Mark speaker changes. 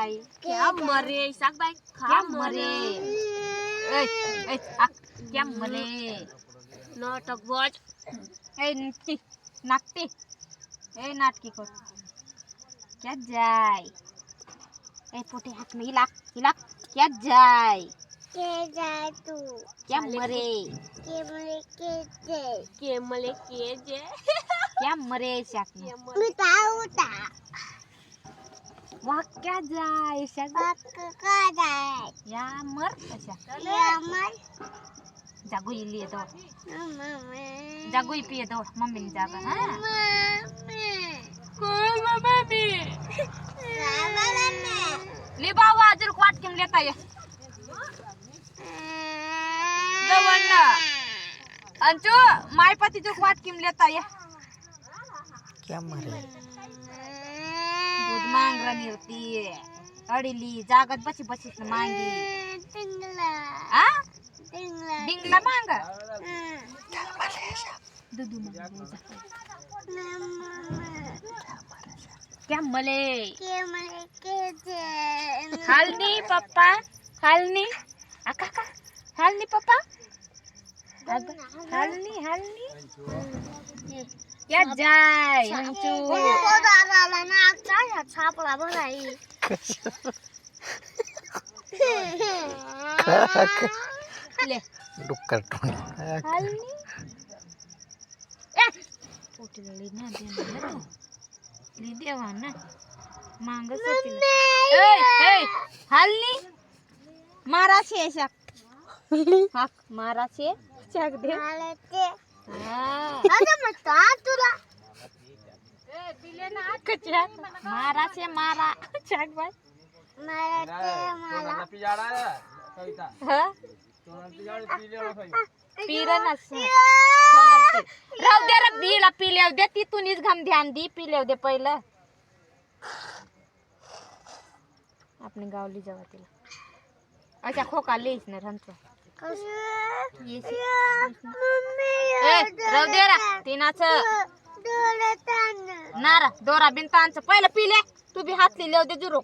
Speaker 1: जाय क्या मरे सागबाई क्या मरे क्या मरे नाटक बज नाटकी नाटकी कर क्या जाय पोटे हाथ में हिला हिला क्या जाय
Speaker 2: तू
Speaker 1: क्या मरे
Speaker 2: के मले के जे
Speaker 1: क्या मरे शाक
Speaker 2: उता
Speaker 1: वाह क्या जाय शाक
Speaker 2: का जाय
Speaker 1: या मर शाक जागो इली तो जागो पिए तो मम्मी ने जागा हां कोई मम्मी ले बाबा अजर क्वाट किम लेता है दवन्ना अंचो माय पति जो क्वाट किम लेता है
Speaker 3: क्या मरे
Speaker 1: दूध मांग रही होती है अड़ीली जागत बची बची से मांगी आ डिंगला मांग दूध मांग क्या मले हालनी पप्पा हालनी आका का हालनी पप्पा हालनी हालनी क्या जाय हंचू
Speaker 2: छापला बनाई
Speaker 1: ले
Speaker 3: डुक्कर टोनी
Speaker 1: हालनी पोटी ली ना देना तो ली देवा ना मांग हालनी मारा छे शक हक मारा छे शक दे
Speaker 2: तुला
Speaker 1: मारा छे मारा शक भाई पीरे ना राव दे रे बीला पीले दे ती तू नीच घम ध्यान दी पीले दे पहिलं आपने गावली जावा तिला अच्छा खोका लेस ना रंचो राव दे रा तिनाचं नारा दोरा बिनतांचं पहिलं पिले तू बी हातली लेव दे जुरो